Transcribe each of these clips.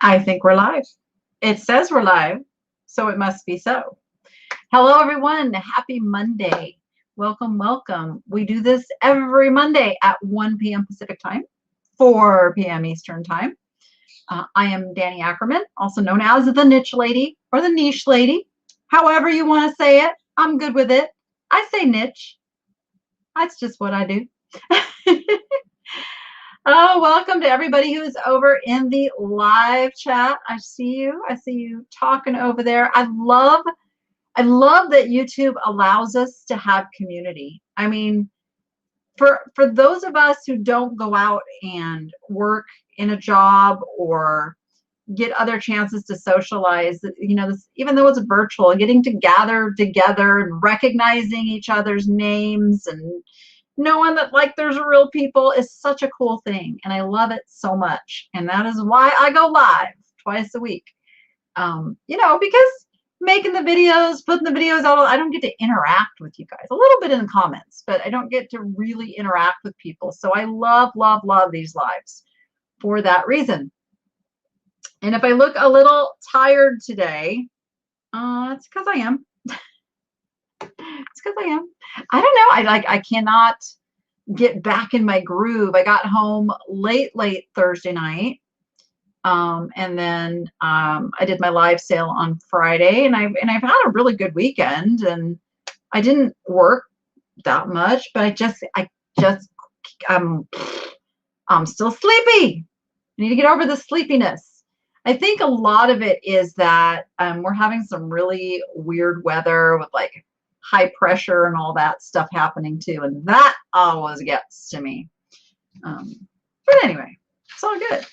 I think we're live. It says we're live, so it must be so. Hello, everyone. Happy Monday. Welcome, welcome. We do this every Monday at 1 p.m. Pacific time, 4 p.m. Eastern time. I am Danny Ackerman, also known as the Niche Lady or the Niche Lady. However you want to say it, I'm good with it. I say niche. That's just what I do. Oh, welcome to everybody who's over in the live chat. I see you. I see you talking over there. I love that YouTube allows us to have community. I mean, for those of us who don't go out and work in a job or get other chances to socialize, you know, this, even though it's virtual, getting to gather together and recognizing each other's names and knowing that like there's real people is such a cool thing, and I love it so much. And that is why I go live twice a week. You know, because making the videos, putting the videos out, I don't get to interact with you guys. A little bit in the comments, but I don't get to really interact with people. So I love these lives for that reason. And if I look a little tired today, it's because I am. It's because I am. I don't know. I cannot get back in my groove. I got home late Thursday night. And then I did my live sale on Friday, and I've had a really good weekend, and I didn't work that much, but I'm still sleepy. I need to get over the sleepiness. I think a lot of it is that we're having some really weird weather with like high pressure and all that stuff happening too, and that always gets to me. But anyway, it's all good.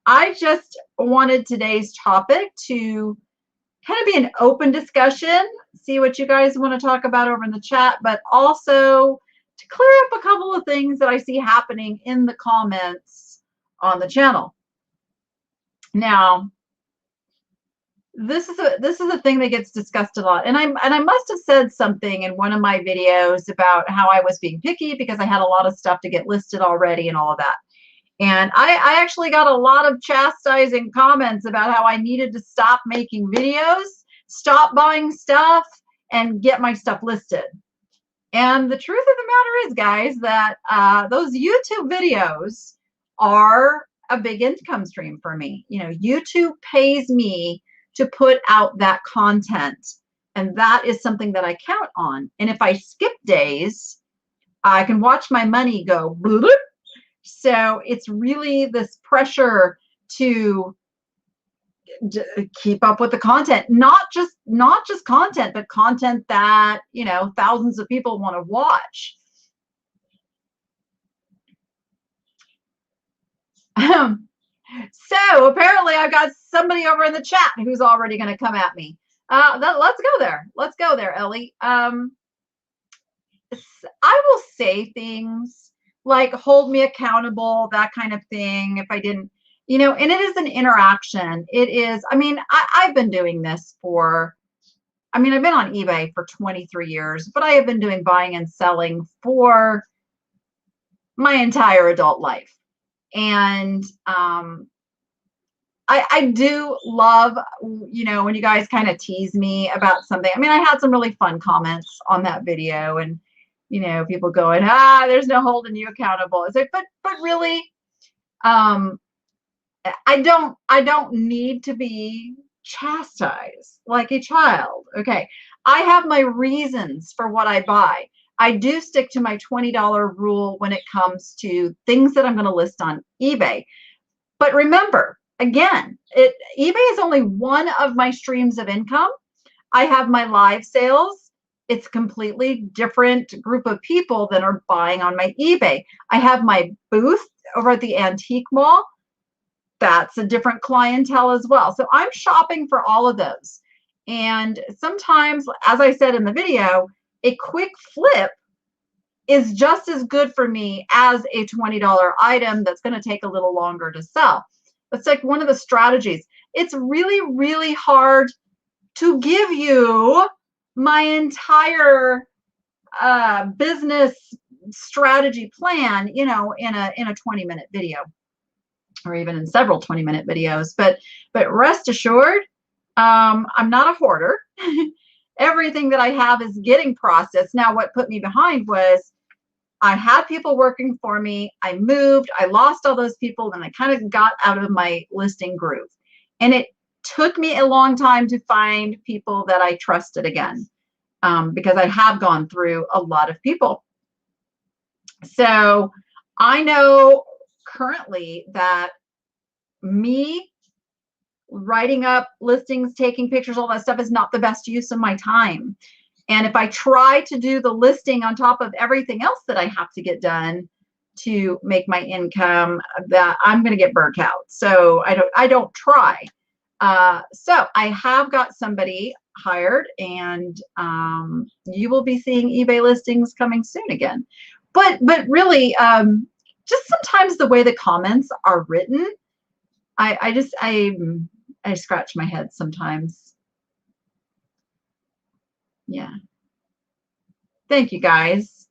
I just wanted today's topic to kind of be an open discussion, see what you guys want to talk about over in the chat, but also to clear up a couple of things that I see happening in the comments on the channel. Now, this is a thing that gets discussed a lot, and I must have said something in one of my videos about how I was being picky because I had a lot of stuff to get listed already and all of that. And I actually got a lot of chastising comments about how I needed to stop making videos, stop buying stuff, and get my stuff listed. And the truth of the matter is, guys, that those YouTube videos are a big income stream for me. You know, YouTube pays me to put out that content, and that is something that I count on. And if I skip days, I can watch my money go bloop. So it's really this pressure to keep up with the content, not just content, but content that, you know, thousands of people want to watch. So apparently I've got somebody over in the chat who's already going to come at me. Let's go there. Let's go there, Ellie. I will say things like hold me accountable, that kind of thing, if I didn't, you know, and it is an interaction. It is, I mean, I've been doing this for, I mean, I've been on eBay for 23 years, but I have been doing buying and selling for my entire adult life. And I do love, you know, when you guys kind of tease me about something. I mean, I had some really fun comments on that video, and you know, people going, there's no holding you accountable. It's like, but really, I don't need to be chastised like a child. Okay. I have my reasons for what I buy. I do stick to my $20 rule when it comes to things that I'm going to list on eBay. But remember, again, eBay is only one of my streams of income. I have my live sales. It's a completely different group of people that are buying on my eBay. I have my booth over at the antique mall. That's a different clientele as well. So I'm shopping for all of those. And sometimes, as I said in the video, a quick flip is just as good for me as a $20 item that's going to take a little longer to sell. That's like one of the strategies. It's really, really hard to give you my entire business strategy plan, you know, in a 20-minute video. or even in several 20-minute videos. But rest assured, I'm not a hoarder. Everything that I have is getting processed. Now, what put me behind was I had people working for me. I moved. I lost all those people, and I kind of got out of my listing groove. And it took me a long time to find people that I trusted again, because I have gone through a lot of people. So I know currently that me writing up listings, taking pictures, all that stuff is not the best use of my time. And if I try to do the listing on top of everything else that I have to get done to make my income, that I'm going to get burnt out. So I don't try. So I have got somebody hired, and you will be seeing eBay listings coming soon again. But really, just sometimes the way the comments are written, I scratch my head sometimes. Yeah. Thank you guys.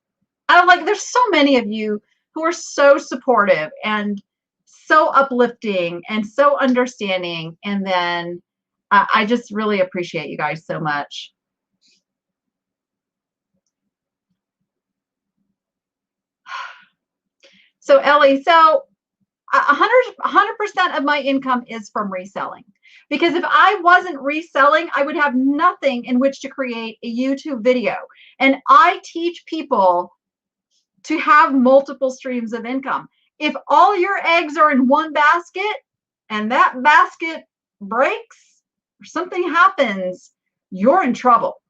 There's so many of you who are so supportive and so uplifting and so understanding. And then I just really appreciate you guys so much. So Ellie, so 100% of my income is from reselling, because if I wasn't reselling, I would have nothing in which to create a YouTube video. And I teach people to have multiple streams of income. If all your eggs are in one basket and that basket breaks or something happens, you're in trouble.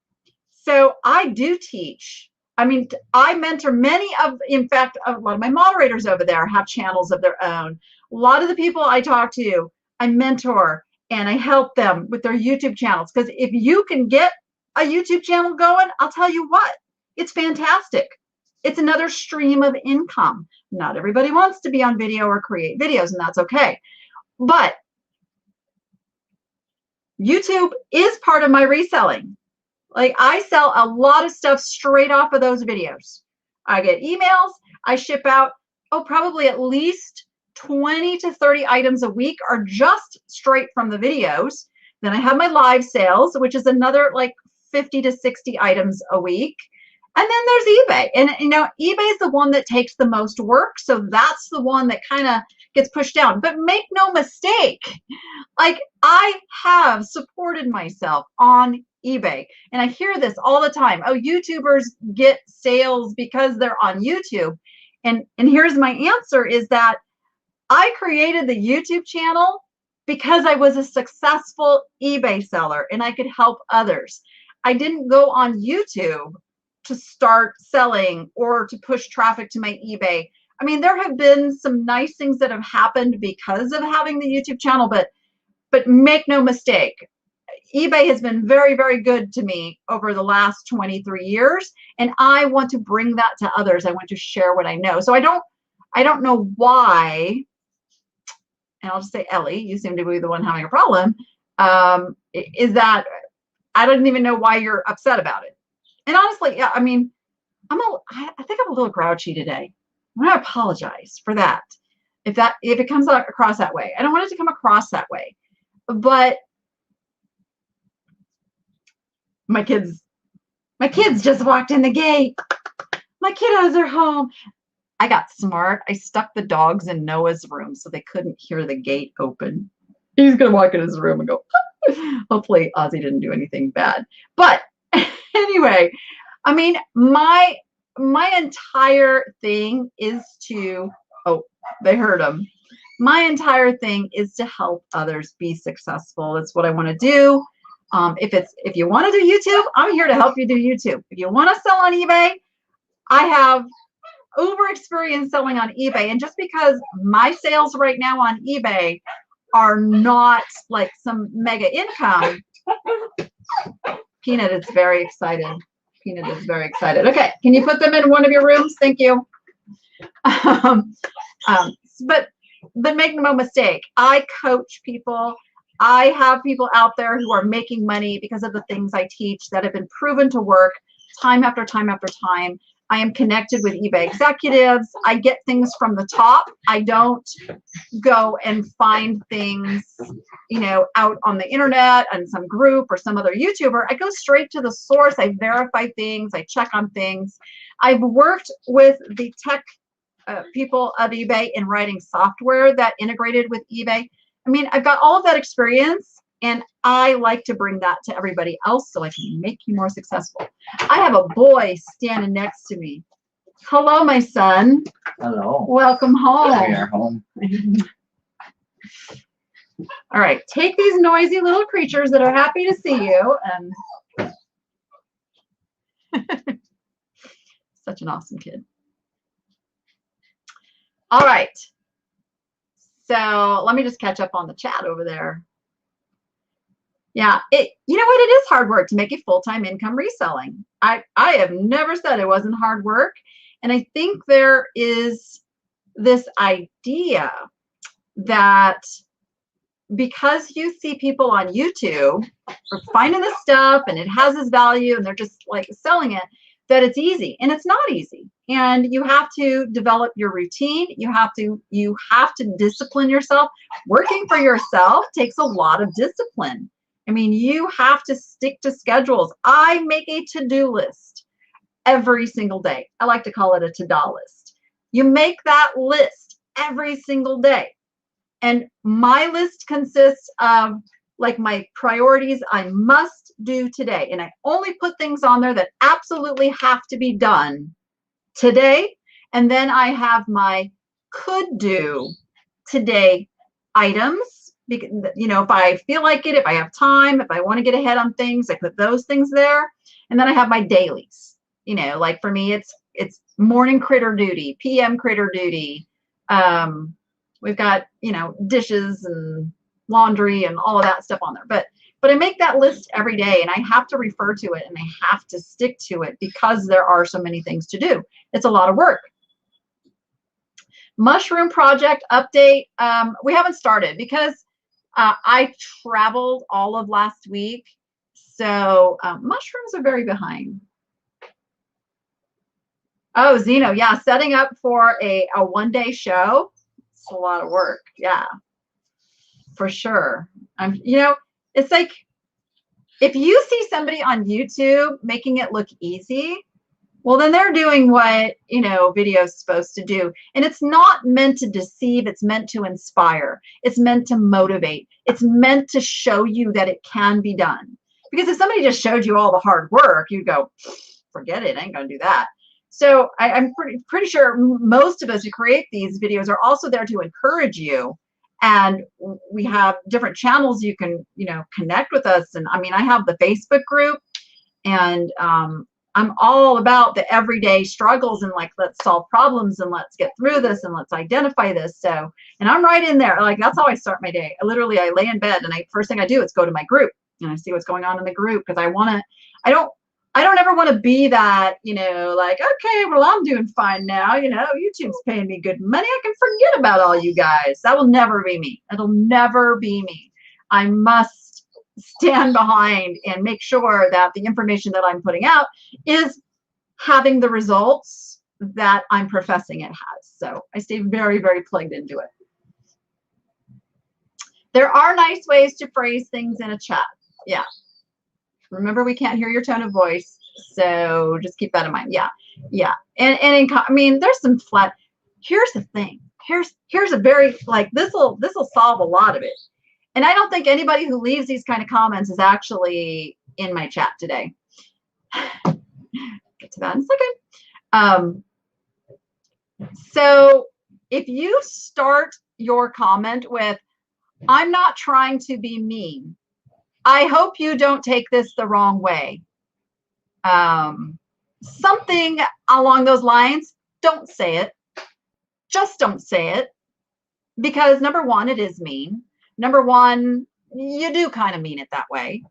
So I do teach. I mean, I mentor many of, in fact, a lot of my moderators over there have channels of their own. A lot of the people I talk to, I mentor and I help them with their YouTube channels. Because if you can get a YouTube channel going, I'll tell you what, it's fantastic. It's another stream of income. Not everybody wants to be on video or create videos, and that's okay. But YouTube is part of my reselling. Like, I sell a lot of stuff straight off of those videos. I get emails. I ship out, probably at least 20 to 30 items a week are just straight from the videos. Then I have my live sales, which is another like 50 to 60 items a week. And then there's eBay. And, eBay is the one that takes the most work. So that's the one that kind of gets pushed down. But make no mistake, like, I have supported myself on eBay. And I hear this all the time. Oh, YouTubers get sales because they're on YouTube. And here's my answer is that I created the YouTube channel because I was a successful eBay seller and I could help others. I didn't go on YouTube to start selling or to push traffic to my eBay. I mean, there have been some nice things that have happened because of having the YouTube channel, but make no mistake, eBay has been very, very good to me over the last 23 years, and I want to bring that to others. I want to share what I know. So I don't know why, and I'll just say, Ellie, you seem to be the one having a problem, is that I don't even know why you're upset about it. And honestly, yeah, I mean, I think I'm a little grouchy today. I'm going to apologize for that. If it comes across that way, I don't want it to come across that way. But my kids just walked in the gate. My kiddos are home. I got smart. I stuck the dogs in Noah's room so they couldn't hear the gate open. He's going to walk in his room and go, hopefully Ozzy didn't do anything bad. But anyway, I mean, my entire thing is to, they heard him. My entire thing is to help others be successful. It's what I want to do. If you want to do YouTube, I'm here to help you do YouTube. If you want to sell on eBay, I have over experience selling on eBay. And just because my sales right now on eBay are not like some mega income, Peanut is very excited. Peanut is very excited. Okay, can you put them in one of your rooms? Thank you. But make no mistake, I coach people. I have people out there who are making money because of the things I teach that have been proven to work time after time after time. I am connected with eBay executives. I get things from the top. I don't go and find things, you know, out on the internet and some group or some other YouTuber. I go straight to the source. I verify things. I check on things. I've worked with the tech people of eBay in writing software that integrated with eBay. I mean, I've got all of that experience, and I like to bring that to everybody else so I can make you more successful. I have a boy standing next to me. Hello, my son. Hello. Welcome home. We are home. All right, take these noisy little creatures that are happy to see you. And such an awesome kid. All right. So let me just catch up on the chat over there. Yeah, you know what? It is hard work to make a full-time income reselling. I have never said it wasn't hard work. And I think there is this idea that because you see people on YouTube are finding this stuff and it has this value and they're just like selling it, that it's easy, and it's not easy. And you have to develop your routine. You have to discipline yourself. Working for yourself takes a lot of discipline. I mean, you have to stick to schedules. I make a to-do list every single day. I like to call it a to-do list. You make that list every single day. And my list consists of like my priorities I must do today. And I only put things on there that absolutely have to be done today. And then I have my could do today items. Because, you know, if I feel like it, if I have time, if I want to get ahead on things, I put those things there. And then I have my dailies. You know, like for me, it's morning critter duty, PM critter duty. We've got, you know, dishes and laundry and all of that stuff on there. But I make that list every day, and I have to refer to it and I have to stick to it because there are so many things to do. It's a lot of work. Mushroom project update. We haven't started because I traveled all of last week. So mushrooms are very behind. Oh, Zeno, yeah, setting up for a one-day show. It's a lot of work. Yeah, for sure. You know, it's like if you see somebody on YouTube making it look easy, well, then they're doing what, you know, video is supposed to do. And it's not meant to deceive. It's meant to inspire. It's meant to motivate. It's meant to show you that it can be done. Because if somebody just showed you all the hard work, you'd go, forget it. I ain't going to do that. So I'm pretty sure most of us who create these videos are also there to encourage you. And we have different channels you can, you know, connect with us. And I mean, I have the Facebook group, and I'm all about the everyday struggles and like, let's solve problems and let's get through this and let's identify this. So, and I'm right in there. Like, that's how I start my day. Literally, I lay in bed and first thing I do is go to my group and I see what's going on in the group, because I don't ever want to be that, you know, like, okay, well, I'm doing fine now. You know, YouTube's paying me good money. I can forget about all you guys. That will never be me. It'll never be me. I must stand behind and make sure that the information that I'm putting out is having the results that I'm professing it has. So I stay very, very plugged into it. There are nice ways to phrase things in a chat. Yeah. Remember, we can't hear your tone of voice, so just keep that in mind. Yeah, yeah. And I mean, there's some flat. Here's the thing. Here's a very, like, this will solve a lot of it. And I don't think anybody who leaves these kind of comments is actually in my chat today. Get to that in a second. So if you start your comment with, "I'm not trying to be mean. I hope you don't take this the wrong way." Something along those lines, don't say it. Just don't say it. Because number one, it is mean. Number one, you do kind of mean it that way.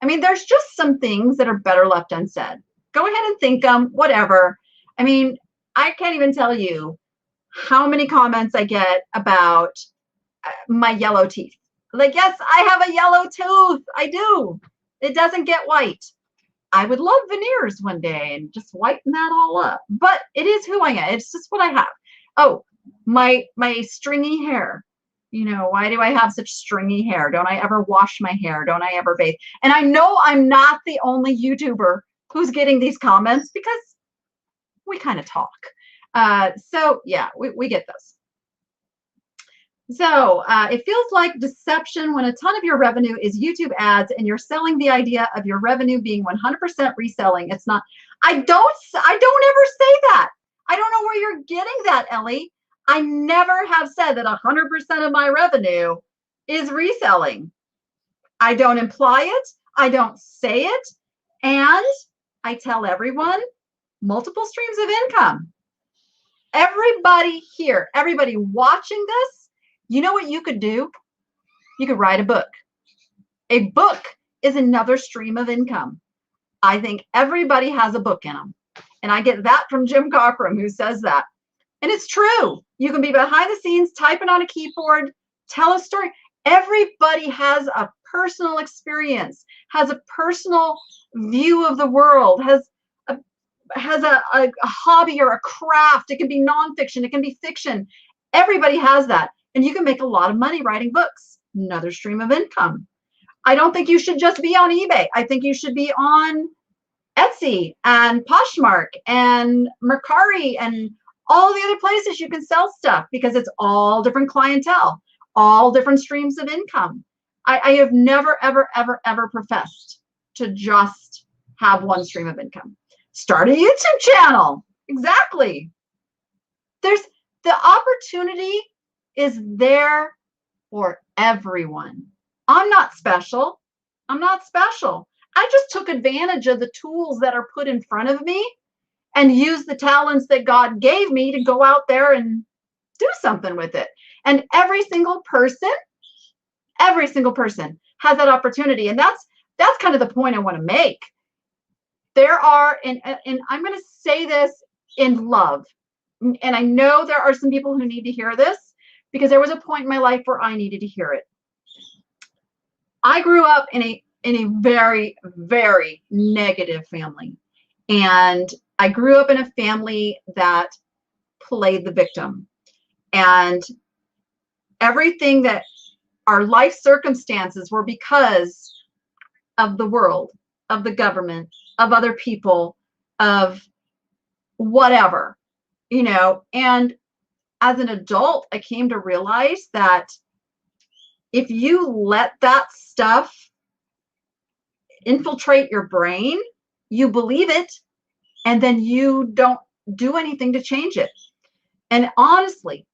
I mean, there's just some things that are better left unsaid. Go ahead and think them, whatever. I mean, I can't even tell you how many comments I get about my yellow teeth. Like, yes, I have a yellow tooth. I do. It doesn't get white. I would love veneers one day and just whiten that all up. But it is who I am. It's just what I have. Oh, my stringy hair. Why do I have such stringy hair? Don't I ever wash my hair? Don't I ever bathe? And I know I'm not the only YouTuber who's getting these comments because we kind of talk. So yeah, we get those. So it feels like deception when a ton of your revenue is YouTube ads and you're selling the idea of your revenue being 100% reselling. It's not. I don't ever say that. I don't know where you're getting that, Ellie. I never have said that 100% of my revenue is reselling. I don't imply it. I don't say it. And I tell everyone multiple streams of income. Everybody here, everybody watching this, you know what you could do? You could write a book. A book is another stream of income. I think everybody has a book in them. And I get that from Jim Cockrum, who says that. And it's true. You can be behind the scenes, typing on a keyboard, tell a story. Everybody has a personal experience, has a personal view of the world, has a hobby or a craft. It can be nonfiction. It can be fiction. Everybody has that. And you can make a lot of money writing books. Another stream of income. I don't think you should just be on eBay. I think you should be on Etsy and Poshmark and Mercari and all the other places you can sell stuff, because it's all different clientele, all different streams of income. I have never, ever, ever, ever professed to just have one stream of income. Start a YouTube channel. Exactly. The opportunity is there for everyone. I'm not special. I'm not special. I just took advantage of the tools that are put in front of me and use the talents that God gave me to go out there and do something with it. And every single person has that opportunity. And that's kind of the point I want to make. There are, and I'm going to say this in love, and I know there are some people who need to hear this because there was a point in my life where I needed to hear it. I grew up in a very, very negative family. And I grew up in a family that played the victim. And everything that our life circumstances were because of the world, of the government, of other people, of whatever, And as an adult, I came to realize that if you let that stuff infiltrate your brain, you believe it, and then you don't do anything to change it. And honestly,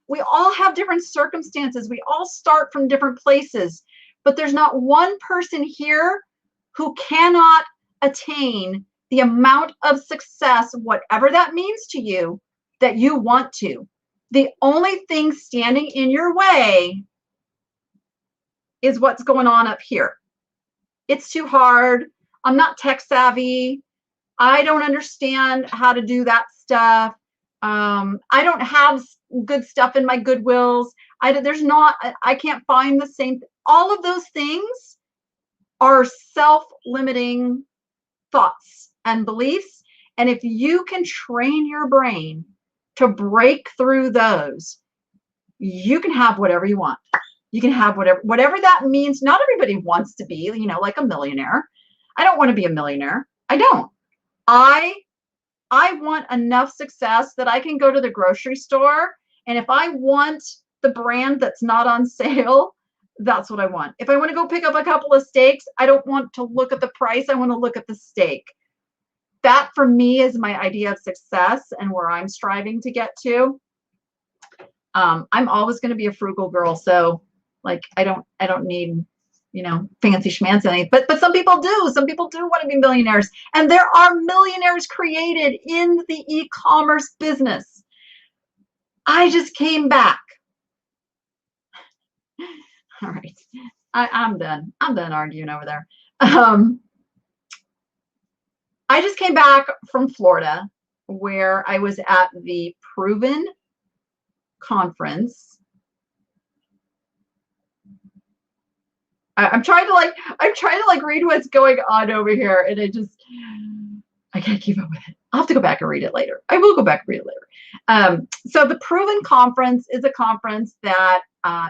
we all have different circumstances. We all start from different places, but there's not one person here who cannot attain the amount of success, whatever that means to you, that you want to. The only thing standing in your way is what's going on up here. It's too hard. I'm not tech savvy. I don't understand how to do that stuff. I don't have good stuff in my Goodwills. I can't find the same. All of those things are self-limiting thoughts and beliefs. And if you can train your brain to break through those, you can have whatever you want. You can have whatever that means. Not everybody wants to be, like a millionaire. I don't want to be a millionaire. I don't. I want enough success that I can go to the grocery store, and if I want the brand that's not on sale, that's what I want. If I want to go pick up a couple of steaks, I don't want to look at the price. I want to look at the steak. That for me is my idea of success and where I'm striving to get to. I'm always going to be a frugal girl, so like I don't need fancy schmancy, but some people do. Some people do want to be millionaires, and there are millionaires created in the e-commerce business. I just came back. All right, I'm done. I'm done arguing over there. I just came back from Florida, where I was at the Proven conference. I'm trying to read what's going on over here, and I can't keep up with it. I'll have to go back and read it later. I will go back and read it later. So the Proven Conference is a conference that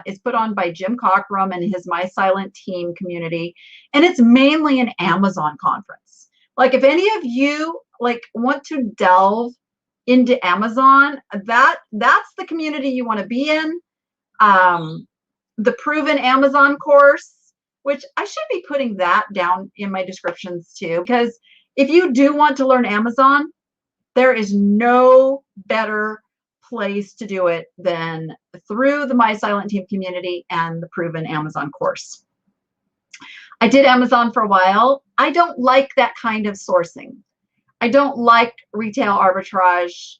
is put on by Jim Cockrum and his My Silent Team community, and it's mainly an Amazon conference. Like if any of you like want to delve into Amazon, that's the community you want to be in. The Proven Amazon course, which I should be putting that down in my descriptions too, because if you do want to learn Amazon, there is no better place to do it than through the My Silent Team community and the Proven Amazon course. I did Amazon for a while. I don't like that kind of sourcing. I don't like retail arbitrage.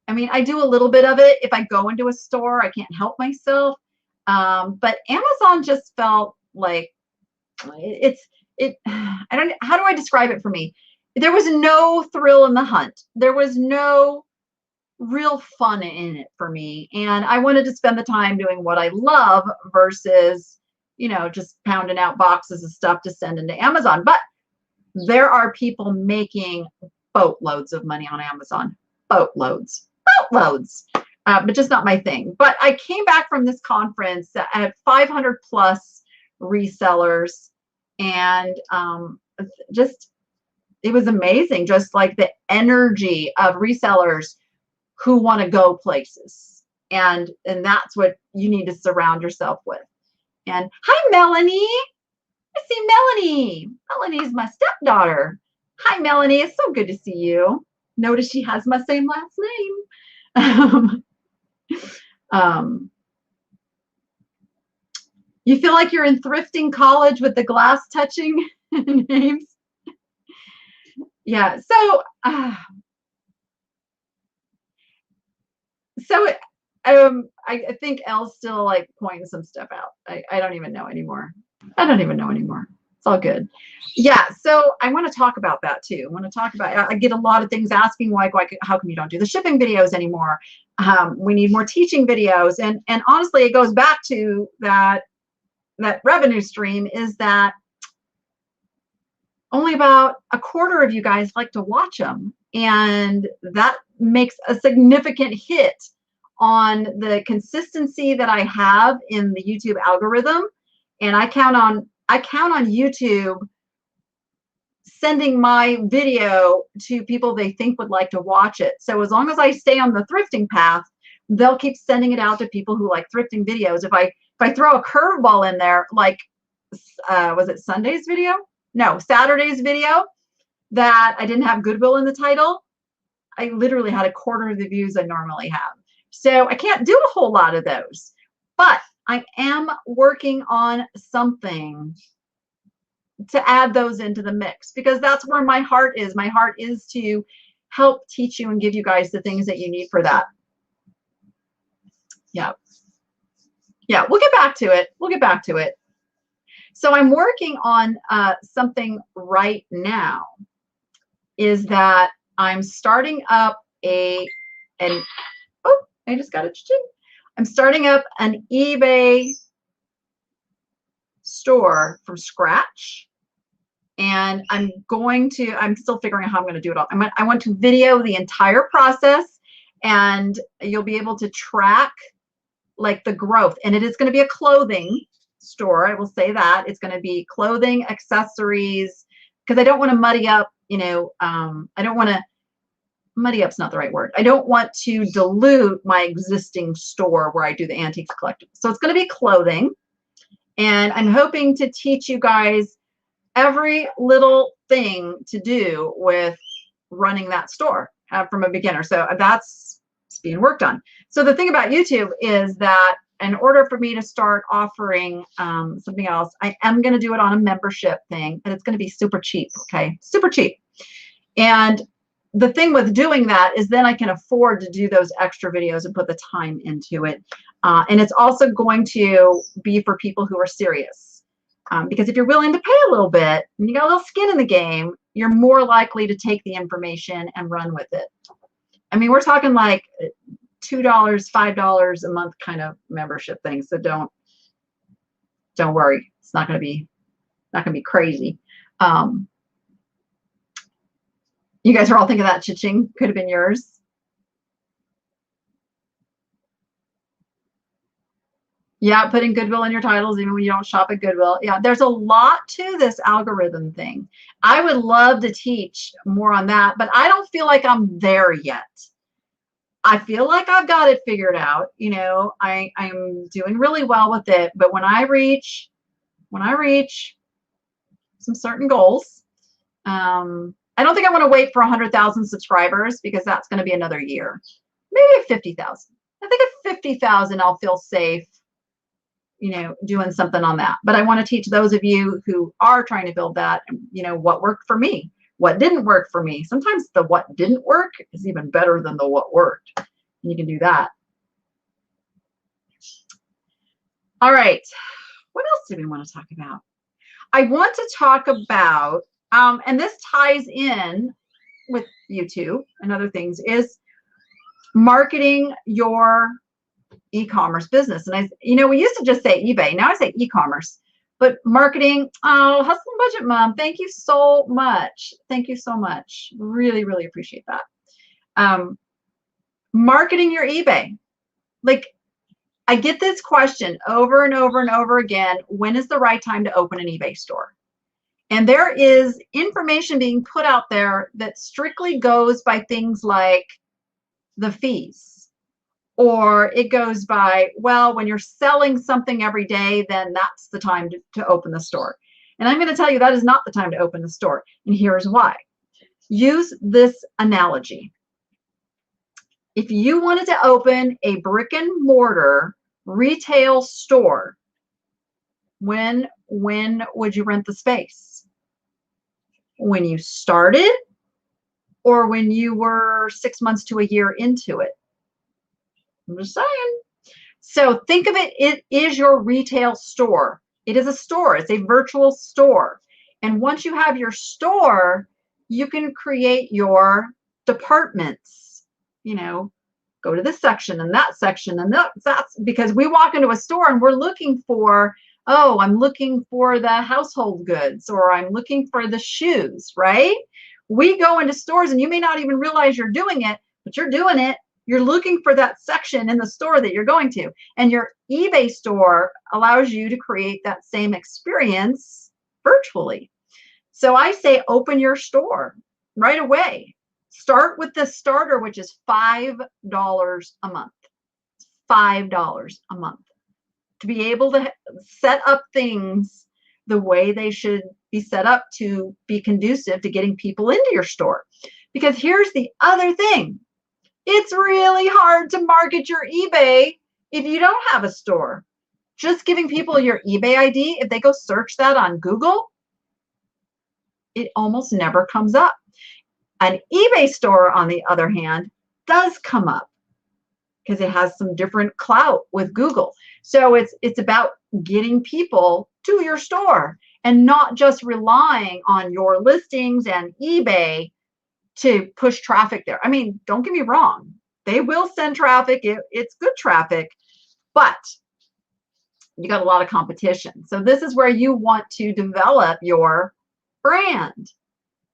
I mean, I do a little bit of it. If I go into a store, I can't help myself. But Amazon just felt like I don't, how do I describe it for me? There was no thrill in the hunt. There was no real fun in it for me. And I wanted to spend the time doing what I love versus, you know, just pounding out boxes of stuff to send into Amazon. But there are people making boatloads of money on Amazon. Boatloads. But just not my thing. But I came back from this conference at 500 plus resellers, and it was amazing, just like the energy of resellers who want to go places, and that's what you need to surround yourself with. And hi, Melanie. I see Melanie. Melanie's my stepdaughter. Hi, Melanie. It's so good to see you. Notice she has my same last name. You feel like you're in thrifting college with the glass touching names. Yeah. So I think Elle's still like pointing some stuff out. I don't even know anymore. It's all good. Yeah. So I want to talk about that too. I want to talk about, I get a lot of things asking why how come you don't do the shipping videos anymore? We need more teaching videos. And honestly, it goes back to that revenue stream is that only about a quarter of you guys like to watch them. And that makes a significant hit on the consistency that I have in the YouTube algorithm. And I count on YouTube sending my video to people they think would like to watch it. So as long as I stay on the thrifting path, they'll keep sending it out to people who like thrifting videos. If I throw a curveball in there, like was it Sunday's video? No, Saturday's video that I didn't have Goodwill in the title, I literally had a quarter of the views I normally have. So I can't do a whole lot of those, but I am working on something to add those into the mix, because that's where my heart is. My heart is to help teach you and give you guys the things that you need for that. Yeah. Yeah, we'll get back to it. So I'm working on something right now, is that I'm starting up I just got it. I'm starting up an eBay store from scratch. And I'm still figuring out how I'm going to do it all. I want to video the entire process, and you'll be able to track like the growth. And it is going to be a clothing store. I will say that it's going to be clothing, accessories, because I don't want to muddy up, muddy up's not the right word. I don't want to dilute my existing store where I do the antiques collectibles. So it's going to be clothing. And I'm hoping to teach you guys every little thing to do with running that store from a beginner. So that's being worked on. So the thing about YouTube is that in order for me to start offering something else, I am going to do it on a membership thing, but it's going to be super cheap. Okay. Super cheap. And the thing with doing that is then I can afford to do those extra videos and put the time into it. And it's also going to be for people who are serious. Because if you're willing to pay a little bit and you got a little skin in the game, you're more likely to take the information and run with it. I mean, we're talking like $2, $5 a month kind of membership thing. So don't worry. It's not going to be That can be crazy. You guys are all thinking that cha-ching could have been yours. Yeah, putting Goodwill in your titles even when you don't shop at Goodwill. Yeah, there's a lot to this algorithm thing. I would love to teach more on that, but I don't feel like I'm there yet. I feel like I've got it figured out. You know, I'm doing really well with it, but when I reach some certain goals, I don't think I want to wait for 100,000 subscribers because that's going to be another year. Maybe at 50,000. I think at 50,000 I'll feel safe, you know, doing something on that. But I want to teach those of you who are trying to build that, you know, what worked for me, what didn't work for me. Sometimes the what didn't work is even better than the what worked. And you can do that. All right. What else do we want to talk about? I want to talk about, and this ties in with YouTube and other things, is marketing your e-commerce business. And you know, we used to just say eBay. Now I say e-commerce. But marketing, oh, Hustle and Budget Mom, thank you so much. Thank you so much. Really, really appreciate that. Marketing your eBay. Like, I get this question over and over and over again. When is the right time to open an eBay store? And there is information being put out there that strictly goes by things like the fees, or it goes by, well, when you're selling something every day, then that's the time to open the store. And I'm going to tell you that is not the time to open the store. And here's why. Use this analogy. If you wanted to open a brick and mortar retail store, when would you rent the space? When you started, or when you were 6 months to a year into it? I'm just saying. So think of it, it is your retail store. It is a store. It's a virtual store. And once you have your store, you can create your departments. You know, go to this section and that section, and that's because we walk into a store and we're looking for, oh, I'm looking for the household goods, or I'm looking for the shoes, right? We go into stores and you may not even realize you're doing it, but you're doing it. You're looking for that section in the store that you're going to. And your eBay store allows you to create that same experience virtually. So I say open your store right away. Start with the starter, which is $5 a month. $5 a month. To be able to set up things the way they should be set up to be conducive to getting people into your store. Because here's the other thing. It's really hard to market your eBay if you don't have a store. Just giving people your eBay ID, if they go search that on Google, it almost never comes up. An eBay store, on the other hand, does come up because it has some different clout with Google. So it's about getting people to your store and not just relying on your listings and eBay to push traffic there. I mean, don't get me wrong. They will send traffic. It's good traffic, but you got a lot of competition. So this is where you want to develop your brand.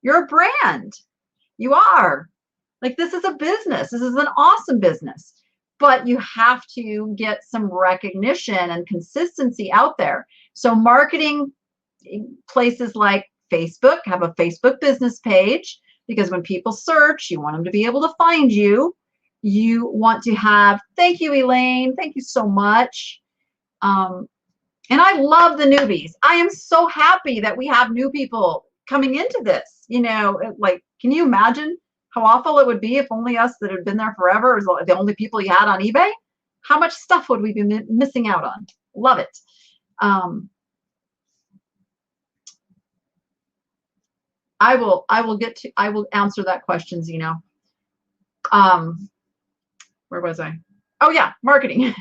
You're a brand. You are. Like, this is a business. This is an awesome business. But you have to get some recognition and consistency out there. So marketing places like Facebook, have a Facebook business page, because when people search, you want them to be able to find you. You want to have, thank you, Elaine. Thank you so much. And I love the newbies. I am so happy that we have new people coming into this. You know, like, can you imagine how awful it would be if only us that had been there forever is the only people you had on eBay? How much stuff would we be missing out on? Love it. I will answer that question, Zeno. Where was I? Oh yeah, marketing.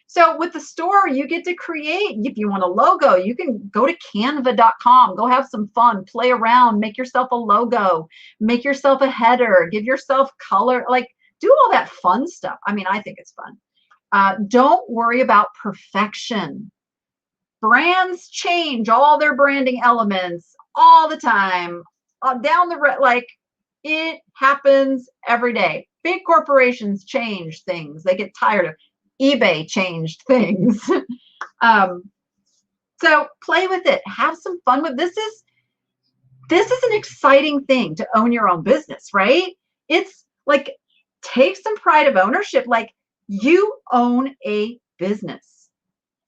So with the store, you get to create, if you want a logo, you can go to canva.com, go have some fun, play around, make yourself a logo, make yourself a header, give yourself color, like do all that fun stuff. I mean, I think it's fun. Don't worry about perfection. brands change all their branding elements all the time, down the road. Like, it happens every day. Big corporations change things. They get tired of eBay changed things. So play with it. Have some fun with this. This is an exciting thing to own your own business, right? It's like, take some pride of ownership. Like, you own a business.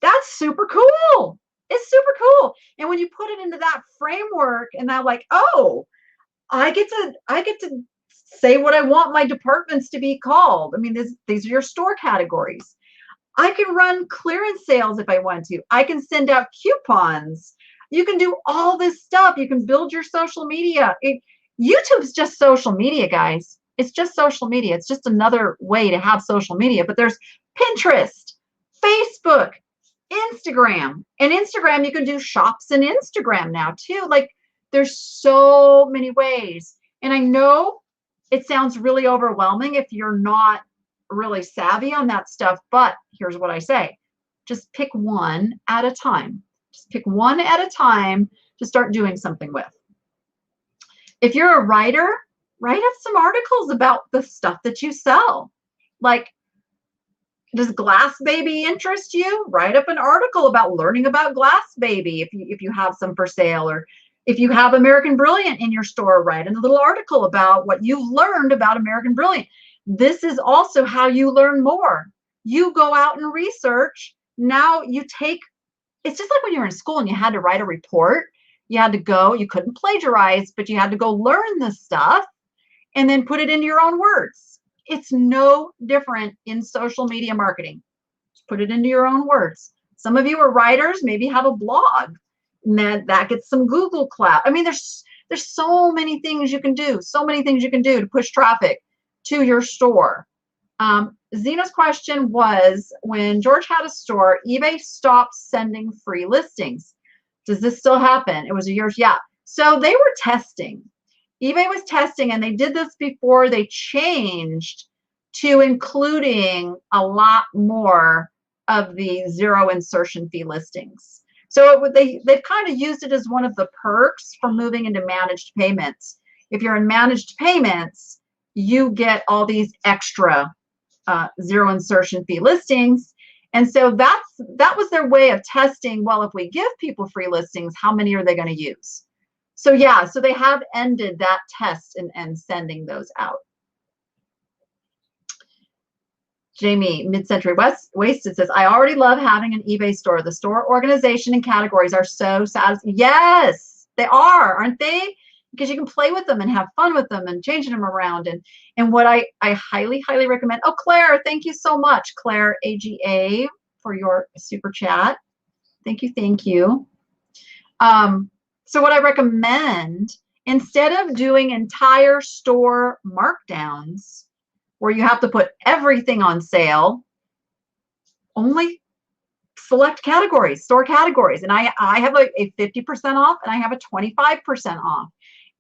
That's super cool. It's super cool. And when you put it into that framework and that, like, oh, I get to say what I want my departments to be called. I mean, these are your store categories. I can run clearance sales if I want to. I can send out coupons. You can do all this stuff. You can build your social media. YouTube's just social media, guys. It's just social media. It's just another way to have social media. But there's Pinterest, Facebook, Instagram. And Instagram, you can do shops in Instagram now too. Like, there's so many ways. And I know it sounds really overwhelming if you're not really savvy on that stuff, but here's what I say. Just pick one at a time. Just pick one at a time to start doing something with. If you're a writer, write up some articles about the stuff that you sell. Like, does Glass Baby interest you? Write up an article about learning about Glass Baby if you have some for sale, or if you have American Brilliant in your store, write a little article about what you've learned about American Brilliant. This is also how you learn more. You go out and research. Now you take, it's just like when you were in school and you had to write a report. You had to go, you couldn't plagiarize, but you had to go learn the stuff and then put it into your own words. It's no different in social media marketing. Just put it into your own words. Some of you are writers, maybe have a blog, and that gets some Google Cloud. I mean, there's so many things you can do, so many things you can do to push traffic to your store. Zena's question was, when George had a store, eBay stopped sending free listings. Does this still happen? It was a year. Yeah. So they were testing. eBay was testing, and they did this before they changed to including a lot more of the zero insertion fee listings. So they've kind of used it as one of the perks for moving into managed payments. If you're in managed payments, you get all these extra zero insertion fee listings. And so that was their way of testing, well, if we give people free listings, how many are they going to use? So yeah, so they have ended that test and sending those out. Jamie, Mid-Century Wasted says, I already love having an eBay store. The store organization and categories are so satisfying. Yes, they are, aren't they? Because you can play with them and have fun with them and changing them around. And what I highly, highly recommend. Oh, Claire, thank you so much, Claire AGA, for your super chat. Thank you, thank you. So what I recommend, instead of doing entire store markdowns where you have to put everything on sale, only select categories, store categories. And I have a 50% off and I have a 25% off.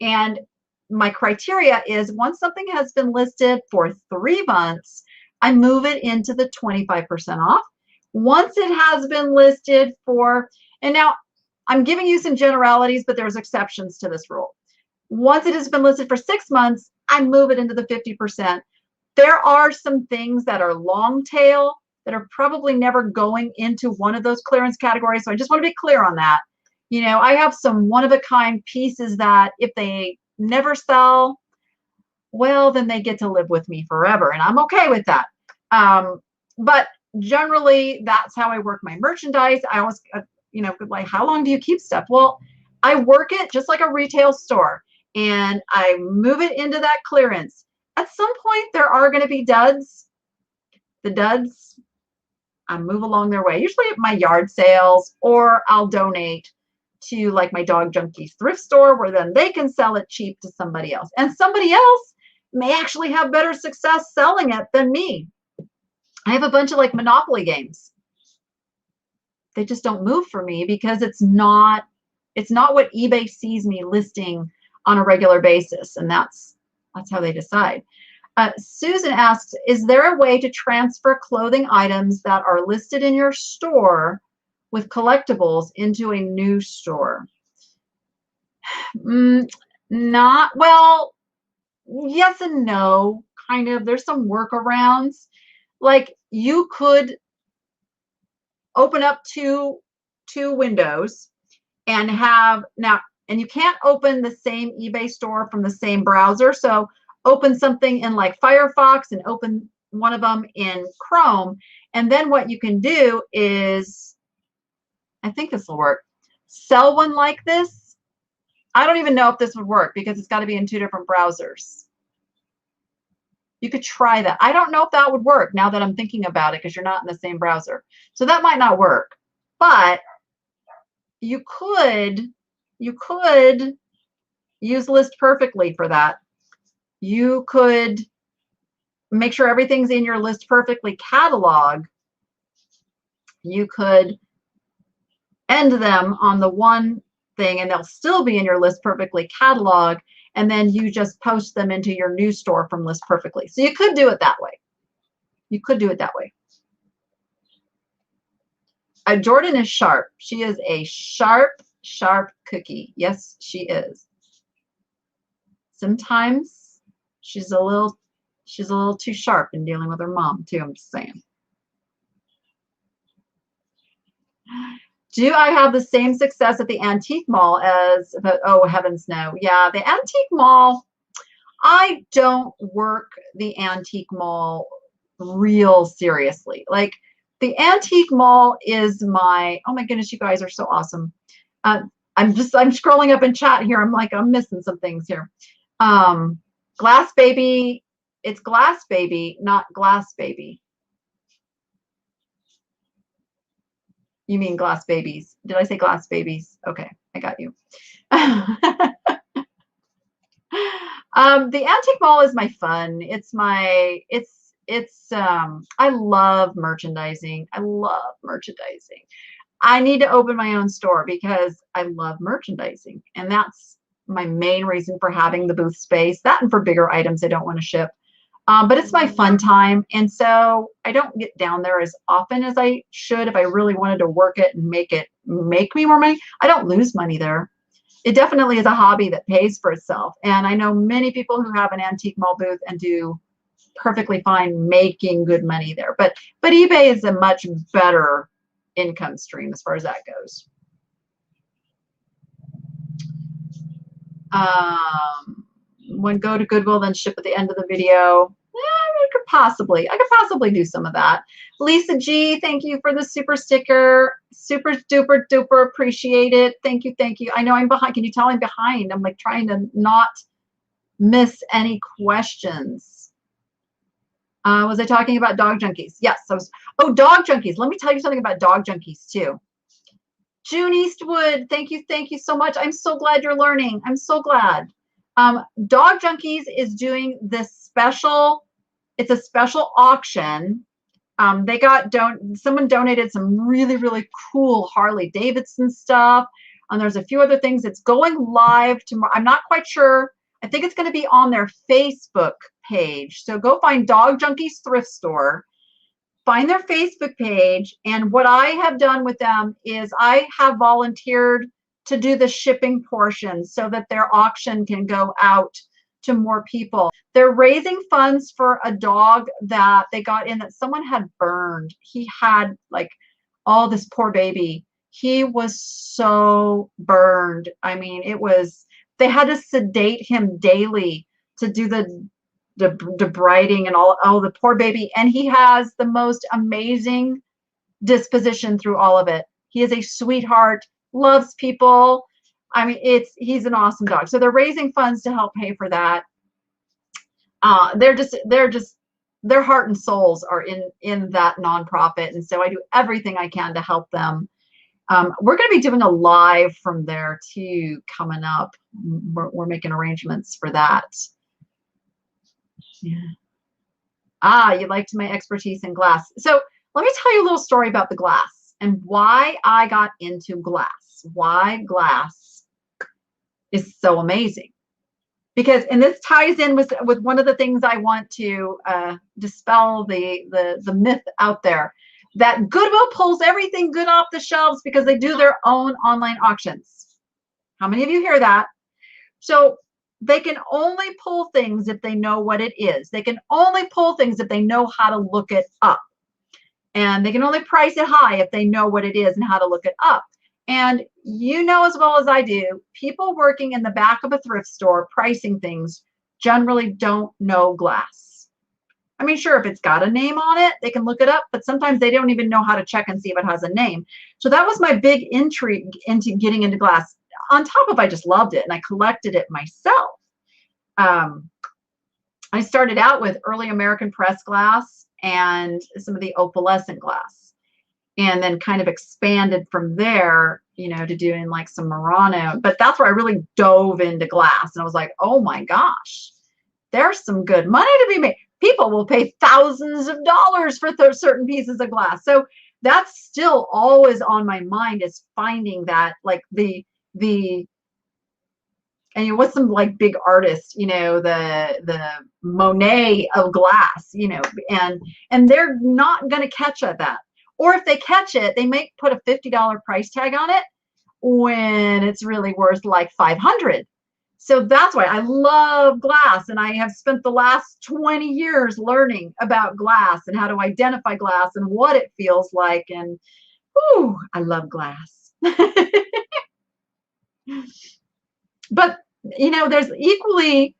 And my criteria is, once something has been listed for 3 months, I move it into the 25% off. Once it has been listed for, and now I'm giving you some generalities, but there's exceptions to this rule. Once it has been listed for 6 months, I move it into the 50%. There are some things that are long tail that are probably never going into one of those clearance categories. So I just want to be clear on that. You know, I have some one-of-a-kind pieces that if they never sell, well, then they get to live with me forever, and I'm okay with that. But generally, that's how I work my merchandise. I always, you know, like, how long do you keep stuff? Well, I work it just like a retail store, and I move it into that clearance. At some point, there are going to be duds. The duds, I move along their way, usually at my yard sales, or I'll donate to, like, my dog junkies thrift store, where then they can sell it cheap to somebody else. And somebody else may actually have better success selling it than me. I have a bunch of, like, Monopoly games. They just don't move for me because it's not what eBay sees me listing on a regular basis. And that's how they decide. Susan asks, is there a way to transfer clothing items that are listed in your store with collectibles into a new store? Not well, yes and no, kind of. There's some workarounds. Like you could open up two windows and have now, and you can't open the same eBay store from the same browser. So open something in like Firefox and open one of them in Chrome. And then what you can do is, I think this will work, sell one like this. I don't even know if this would work because it's got to be in two different browsers. You could try that. I don't know if that would work now that I'm thinking about it because you're not in the same browser. So that might not work. But you could use List Perfectly for that. You could make sure everything's in your List Perfectly catalog. You could end them on the one thing and they'll still be in your List Perfectly catalog, and then you just post them into your new store from List Perfectly. So you could do it that way. You could do it that way. Jordan is sharp. She is a sharp cookie. Yes, she is. Sometimes she's a little too sharp in dealing with her mom too, I'm just saying. Do I have the same success at the antique mall as, oh heavens no. Yeah, the antique mall, I don't work the antique mall real seriously. Like the antique mall is my, oh my goodness, you guys are so awesome. I'm scrolling up in chat here. I'm like, I'm missing some things here. Glass Baby, it's Glass Baby, not Glass Baby. You mean Glass Babies. Did I say Glass Babies? Okay, I got you. The antique mall is my fun. I love merchandising. I love merchandising. I need to open my own store because I love merchandising. And that's my main reason for having the booth space. That and for bigger items I don't want to ship. But it's my fun time. And so I don't get down there as often as I should. If I really wanted to work it and make me more money, I don't lose money there. It definitely is a hobby that pays for itself. And I know many people who have an antique mall booth and do perfectly fine making good money there. But eBay is a much better income stream as far as that goes. When go to Goodwill, then ship at the end of the video. I could possibly do some of that. Lisa G, thank you for the super sticker. Super duper duper appreciate it. Thank you, thank you. I know I'm behind. Can you tell I'm behind? I'm like trying to not miss any questions. Was I talking about dog junkies? Yes, I was. Oh, dog junkies. Let me tell you something about dog junkies too. June Eastwood, thank you so much. I'm so glad you're learning. I'm so glad. Dog Junkies is doing this special, it's a special auction. They got, someone donated some really, really cool Harley Davidson stuff. And there's a few other things. It's going live tomorrow. I'm not quite sure. I think it's going to be on their Facebook page. So go find Dog Junkies Thrift Store. Find their Facebook page, and what I have done with them is I have volunteered to do the shipping portion so that their auction can go out to more people. They're raising funds for a dog that they got in that someone had burned. He had like, oh, this poor baby. He was so burned. I mean, they had to sedate him daily to do the debriding and all. Oh, the poor baby. And he has the most amazing disposition through all of it. He is a sweetheart, loves people. I mean, he's an awesome dog. So they're raising funds to help pay for that. Their heart and souls are in that nonprofit. And so I do everything I can to help them. We're going to be doing a live from there too coming up. We're making arrangements for that. Yeah. You liked my expertise in glass. So let me tell you a little story about the glass and why I got into glass. Why glass is so amazing. Because, and this ties in with one of the things I want to dispel the myth out there. that Goodwill pulls everything good off the shelves because they do their own online auctions. How many of you hear that? So they can only pull things if they know what it is. They can only pull things if they know how to look it up. And they can only price it high if they know what it is and how to look it up. And you know as well as I do, people working in the back of a thrift store pricing things generally don't know glass. I mean, sure, if it's got a name on it, they can look it up, but sometimes they don't even know how to check and see if it has a name. So that was my big intrigue into getting into glass. On top of I just loved it and I collected it myself. I started out with early American press glass and some of the opalescent glass, and then kind of expanded from there, you know, to doing like some Murano. But that's where I really dove into glass, and I was like, oh my gosh, there's some good money to be made. People will pay thousands of dollars for certain pieces of glass. So that's still always on my mind, is finding that, like and you know, what's some like big artists, you know, the Monet of glass, you know, and they're not going to catch at that. Or if they catch it, they may put a $50 price tag on it when it's really worth like $500. So that's why I love glass, and I have spent the last 20 years learning about glass and how to identify glass and what it feels like. And ooh, I love glass. But you know, there's equally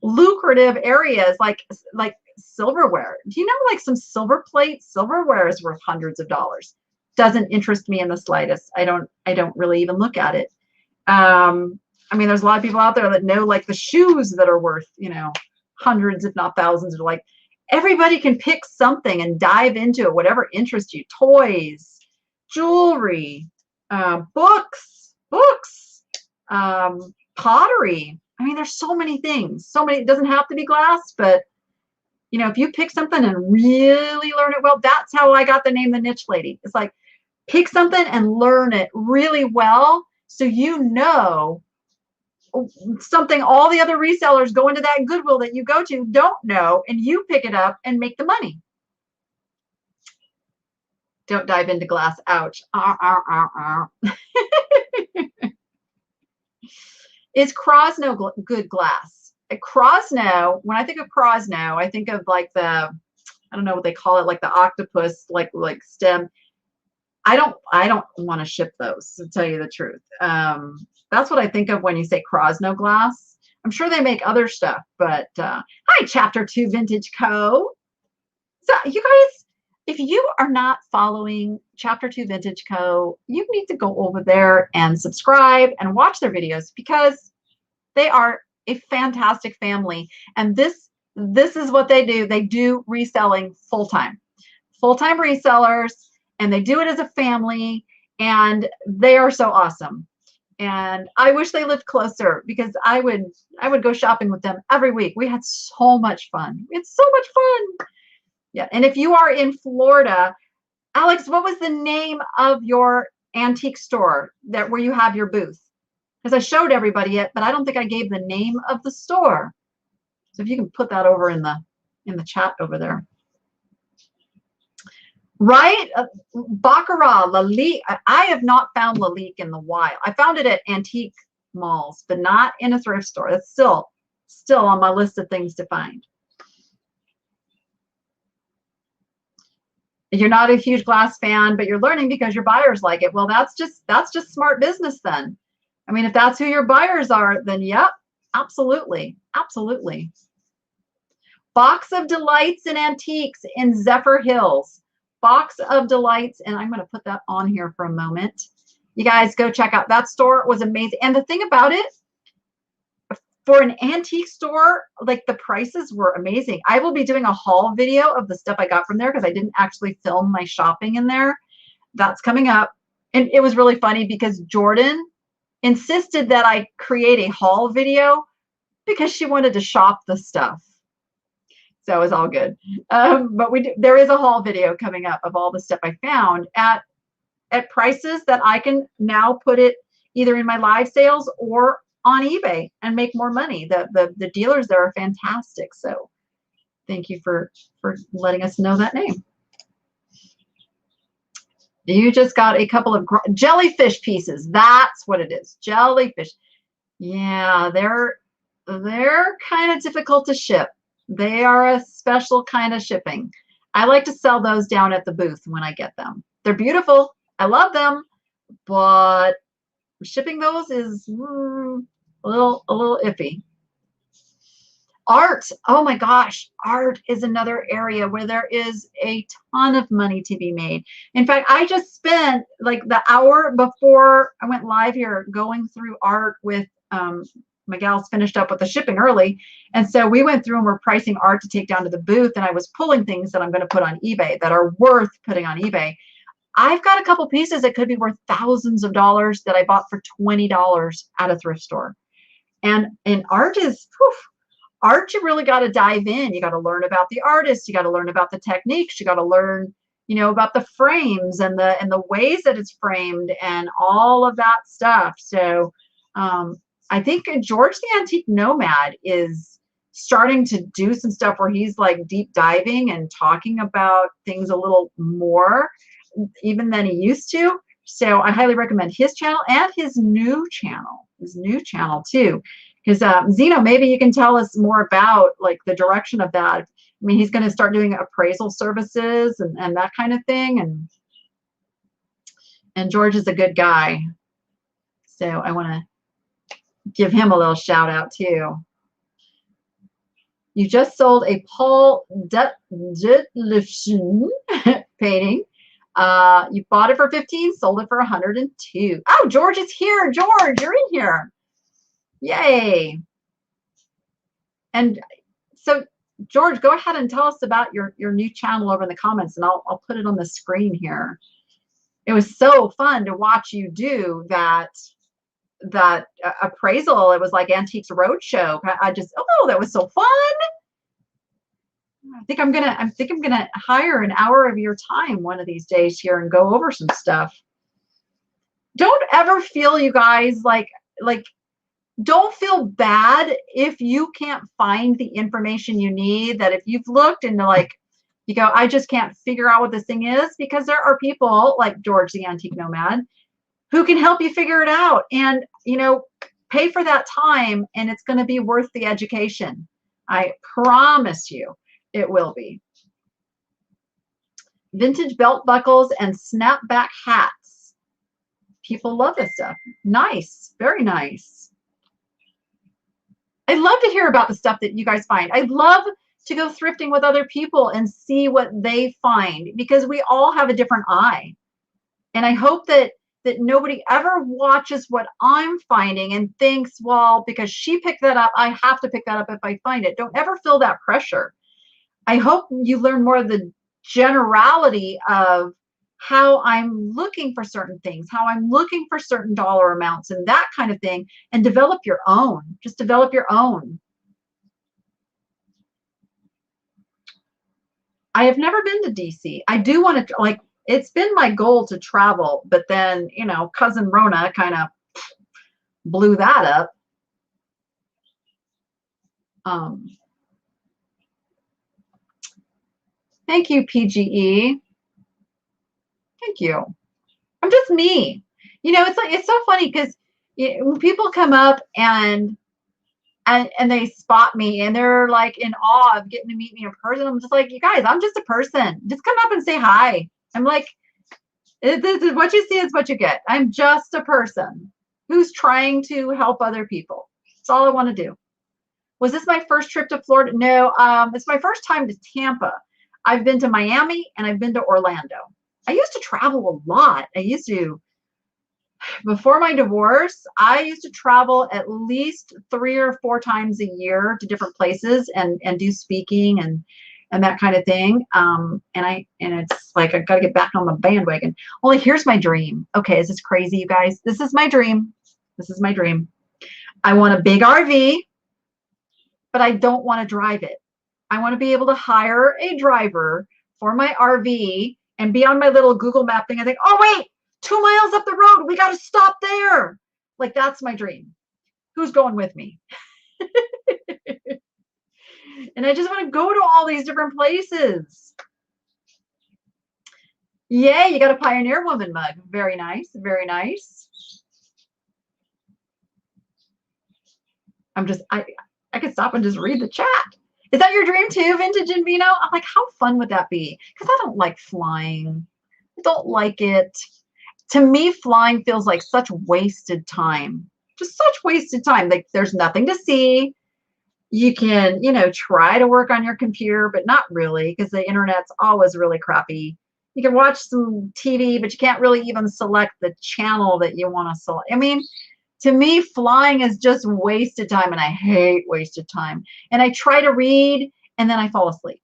lucrative areas like silverware. Do you know, like some silver plate silverware is worth hundreds of dollars? Doesn't interest me in the slightest. I don't really even look at it. I mean, there's a lot of people out there that know like the shoes that are worth, you know, hundreds if not thousands. Like, everybody can pick something and dive into it, whatever interests you. Toys, jewelry, books, pottery. I mean, there's so many things, so many. It doesn't have to be glass, but you know, if you pick something and really learn it well, that's how I got the name The Niche Lady. It's like, pick something and learn it really well, so you know something all the other resellers go into that Goodwill that you go to don't know, and you pick it up and make the money. Don't dive into glass. Ouch. Is Krosno good glass? Krosno, when I think of Krosno, I think of like the, I don't know what they call it, like the octopus, like stem. I don't want to ship those, to tell you the truth. That's what I think of when you say Krosno glass. I'm sure they make other stuff, but hi, Chapter 2 Vintage Co. So you guys, if you are not following Chapter 2 Vintage Co., you need to go over there and subscribe and watch their videos, because they are a fantastic family. And this is what they do. They do reselling full-time resellers, and they do it as a family, and they are so awesome. And I wish they lived closer, because I would go shopping with them every week. We had so much fun. It's so much fun. Yeah. And if you are in Florida, Alex, what was the name of your antique store where you have your booth? Because I showed everybody it, but I don't think I gave the name of the store. So if you can put that over in the chat over there. Right? Baccarat, Lalique. I have not found Lalique in the wild. I found it at antique malls, but not in a thrift store. That's still on my list of things to find. You're not a huge glass fan, but you're learning because your buyers like it. Well, that's just smart business then. I mean, if that's who your buyers are, then yep, absolutely. Absolutely. Box of Delights and Antiques in Zephyr Hills. Box of Delights, and I'm going to put that on here for a moment. You guys go check out that store. It was amazing. And the thing about it, for an antique store, like the prices were amazing. I will be doing a haul video of the stuff I got from there, because I didn't actually film my shopping in there. That's coming up. And it was really funny because Jordan insisted that I create a haul video because she wanted to shop the stuff. So it was all good. But there is a haul video coming up of all the stuff I found at prices that I can now put it either in my live sales or on eBay and make more money. The dealers there are fantastic. So thank you for letting us know that name. You just got a couple of jellyfish pieces. That's what it is. Jellyfish. Yeah, they're kind of difficult to ship. They are a special kind of shipping. I like to sell those down at the booth when I get them. They're beautiful. I love them, but shipping those is a little iffy. Art. Oh my gosh. Art is another area where there is a ton of money to be made. In fact, I just spent like the hour before I went live here going through art with my gals finished up with the shipping early. And so we went through and we're pricing art to take down to the booth. And I was pulling things that I'm going to put on eBay that are worth putting on eBay. I've got a couple pieces that could be worth thousands of dollars that I bought for $20 at a thrift store. And art is, whew, art, you really got to dive in. You got to learn about the artist. You got to learn about the techniques. You got to learn, about the frames and the ways that it's framed and all of that stuff. So I think George the Antique Nomad is starting to do some stuff where he's like deep diving and talking about things a little more even than he used to. So I highly recommend his channel and his new channel too. Because Zeno, maybe you can tell us more about like the direction of that. I mean, he's going to start doing appraisal services and that kind of thing. And George is a good guy. So I want to give him a little shout out too. You just sold a Paul Detlefsen painting. You bought it for 15, sold it for 102. Oh, George is here. George, you're in here. Yay. And so George, go ahead and tell us about your new channel over in the comments, and I'll put it on the screen here. It was so fun to watch you do that appraisal. It was like Antiques Roadshow. That was so fun. I think I'm gonna hire an hour of your time one of these days here and go over some stuff. Don't ever feel, you guys, like don't feel bad if you can't find the information you need. That if you've looked into like, you go, I just can't figure out what this thing is, because there are people like George the Antique Nomad who can help you figure it out, and pay for that time, and it's going to be worth the education. I promise you it will be. Vintage belt buckles and snapback hats. People love this stuff. Nice, very nice. I love to hear about the stuff that you guys find. I love to go thrifting with other people and see what they find, because we all have a different eye. And I hope that nobody ever watches what I'm finding and thinks, well, because she picked that up, I have to pick that up if I find it. Don't ever feel that pressure. I hope you learn more of the generality of how I'm looking for certain things, how I'm looking for certain dollar amounts and that kind of thing, and develop your own. Just develop your own. I have never been to DC. I do want to, like, it's been my goal to travel, but then, cousin Rona kind of blew that up. Thank you, PGE. Thank you. I'm just me. It's so funny because when people come up and they spot me and they're like in awe of getting to meet me in person, I'm just like, you guys, I'm just a person. Just come up and say hi. I'm like, this is what you see is what you get. I'm just a person who's trying to help other people. That's all I want to do. Was this my first trip to Florida? No, it's my first time to Tampa. I've been to Miami and I've been to Orlando. I used to travel a lot. Before my divorce, I used to travel at least 3 or 4 times a year to different places and do speaking and that kind of thing. And it's like, I've got to get back on the bandwagon. Only here's my dream. Okay, is this crazy, you guys? This is my dream. This is my dream. I want a big RV, but I don't want to drive it. I want to be able to hire a driver for my RV and be on my little Google map thing. I think, oh, wait, 2 miles up the road, we got to stop there. Like, that's my dream. Who's going with me? And I just want to go to all these different places. Yay, you got a Pioneer Woman mug. Very nice. Very nice. I could stop and just read the chat. Is that your dream too, Vintage and Vino? I'm like, how fun would that be? Because I don't like flying. I don't like it. To me, flying feels like such wasted time. Just such wasted time. Like there's nothing to see. You can, try to work on your computer, but not really because the internet's always really crappy. You can watch some TV, but you can't really even select the channel that you want to select. I mean, to me, flying is just wasted time, and I hate wasted time. And I try to read, and then I fall asleep.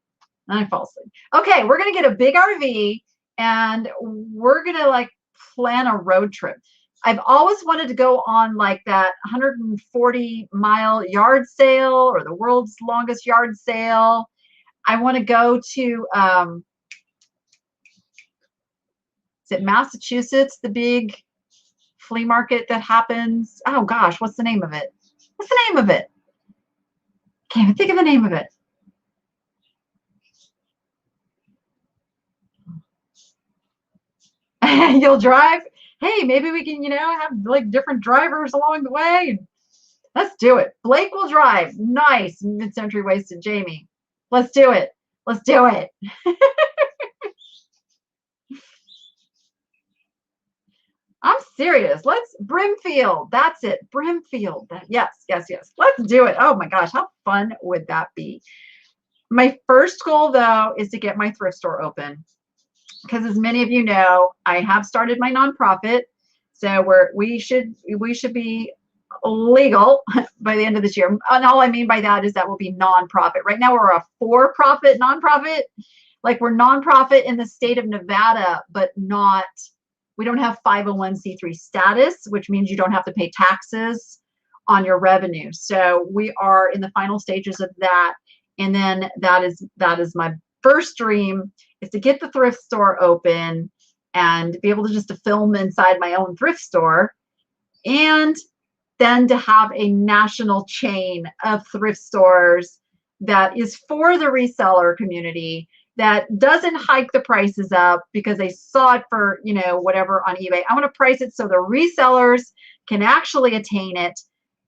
Okay, we're going to get a big RV, and we're going to like plan a road trip. I've always wanted to go on like that 140-mile yard sale or the world's longest yard sale. I want to go to, is it Massachusetts, the big flea market that happens? Oh gosh, what's the name of it? Can't even think of the name of it. You'll drive? Hey, maybe we can, have like different drivers along the way. Let's do it. Blake will drive. Nice. Mid-century wasted Jamie. Let's do it. I'm serious. Let's Brimfield. That's it. Brimfield. Yes. Let's do it. Oh my gosh, how fun would that be? My first goal though is to get my thrift store open. Because as many of you know, I have started my nonprofit. So we should be legal by the end of this year. And all I mean by that is that we'll be nonprofit. Right now we're a for-profit nonprofit. Like we're nonprofit in the state of Nevada, but we don't have 501c3 status, which means you don't have to pay taxes on your revenue. So we are in the final stages of that. And then that is my first dream, is to get the thrift store open and be able to just to film inside my own thrift store, and then to have a national chain of thrift stores that is for the reseller community, that doesn't hike the prices up because they saw it for, whatever on eBay. I want to price it so the resellers can actually attain it.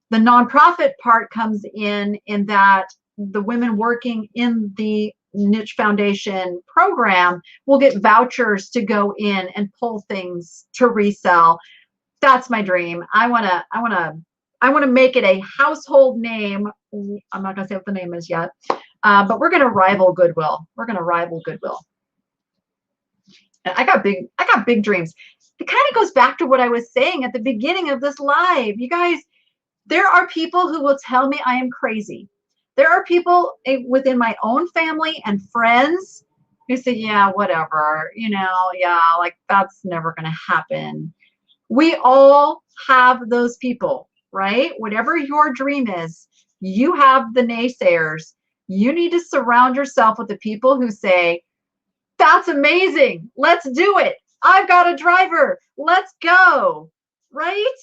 The nonprofit part comes in that the women working in the niche foundation program will get vouchers to go in and pull things to resell. That's my dream. I want to make it a household name. I'm not going to say what the name is yet, but we're going to rival Goodwill. I got big dreams. It kind of goes back to what I was saying at the beginning of this live. You guys, there are people who will tell me I am crazy. There are people within my own family and friends who say, yeah, whatever, like that's never going to happen. We all have those people, right? Whatever your dream is, you have the naysayers. You need to surround yourself with the people who say, that's amazing. Let's do it. I've got a driver. Let's go. Right?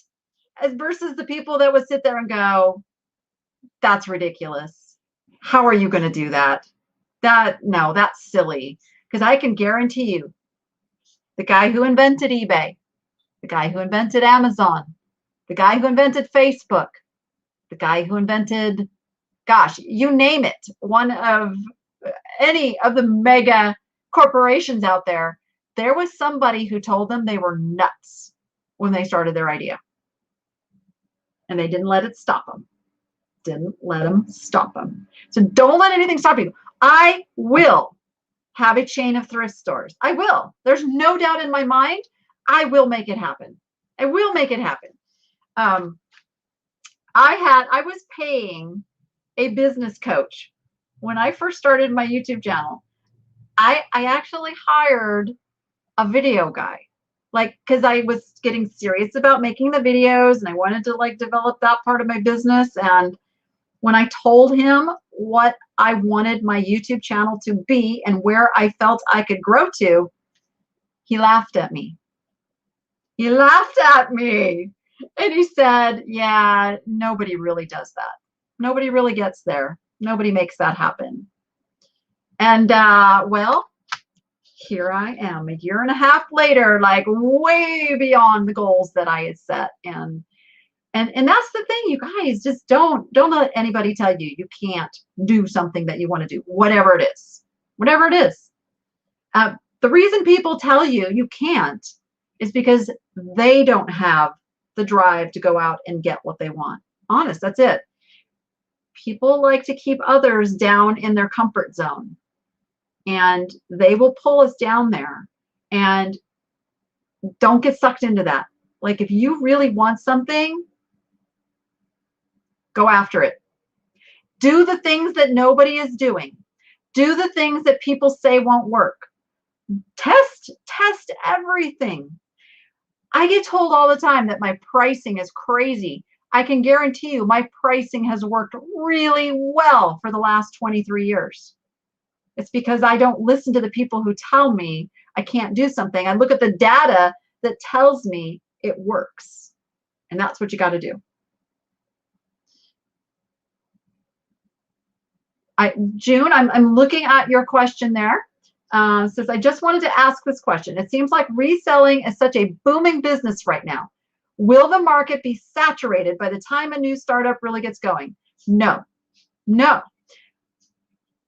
As versus the people that would sit there and go, that's ridiculous. How are you going to do that? No, that's silly. Because I can guarantee you, the guy who invented eBay, the guy who invented Amazon, the guy who invented Facebook, the guy who invented, gosh, you name it, one of any of the mega corporations out there, there was somebody who told them they were nuts when they started their idea. And they didn't let it stop them. So don't let anything stop you. I will have a chain of thrift stores. I will. There's no doubt in my mind. I will make it happen. I was paying a business coach when I first started my YouTube channel. I actually hired a video guy, like, because I was getting serious about making the videos and I wanted to like develop that part of my business. And when I told him what I wanted my YouTube channel to be and where I felt I could grow to, he laughed at me. And he said, yeah, nobody really does that. Nobody really gets there. Nobody makes that happen. And well, here I am a year and a half later, like way beyond the goals that I had set. And that's the thing, you guys, just don't let anybody tell you you can't do something that you want to do, whatever it is, whatever it is. The reason people tell you you can't is because they don't have the drive to go out and get what they want. Honest, that's it. People like to keep others down in their comfort zone, and they will pull us down there. And don't get sucked into that. Like, if you really want something, go after it. Do the things that nobody is doing. Do the things that people say won't work. Test everything. I get told all the time that my pricing is crazy. I can guarantee you my pricing has worked really well for the last 23 years. It's because I don't listen to the people who tell me I can't do something. I look at the data that tells me it works. And that's what you got to do. June, I'm looking at your question there. Says, I just wanted to ask this question. It seems like reselling is such a booming business right now. Will the market be saturated by the time a new startup really gets going? No.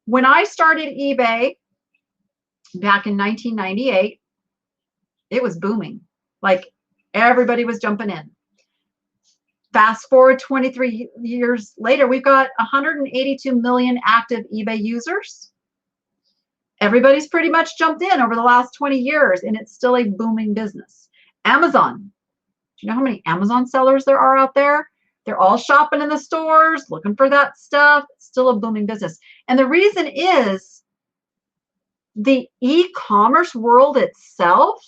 When I started eBay back in 1998, it was booming. Like, everybody was jumping in. Fast forward 23 years later, we've got 182 million active eBay users. Everybody's pretty much jumped in over the last 20 years, and it's still a booming business. Amazon. Do you know how many Amazon sellers there are out there? They're all shopping in the stores, looking for that stuff. It's still a booming business. And the reason is the e-commerce world itself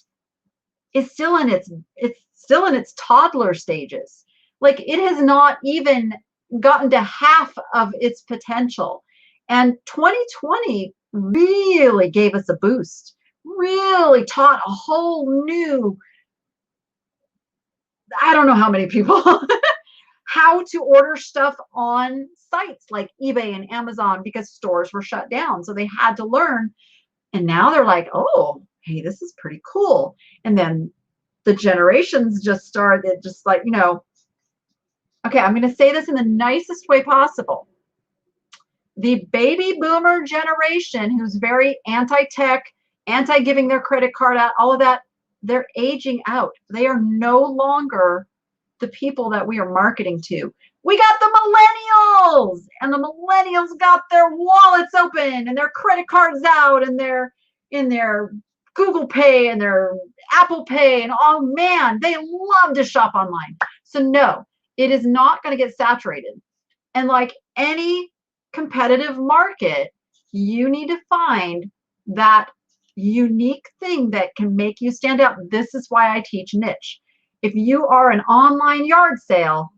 is still in its toddler stages. Like, it has not even gotten to half of its potential. And 2020 really gave us a boost, really taught a whole new, I don't know how many people, how to order stuff on sites like eBay and Amazon, because stores were shut down. So they had to learn. And now they're like, oh, hey, this is pretty cool. And then the generations just started, just like, okay, I'm going to say this in the nicest way possible. The baby boomer generation, who's very anti-tech, anti-giving their credit card out, all of that, they're aging out. They are no longer the people that we are marketing to. We got the millennials, and the millennials got their wallets open and their credit cards out and their Google Pay and their Apple Pay, and oh man, they love to shop online. So no, it is not going to get saturated. And like any competitive market, you need to find that unique thing that can make you stand out. This is why I teach niche. If you are an online yard sale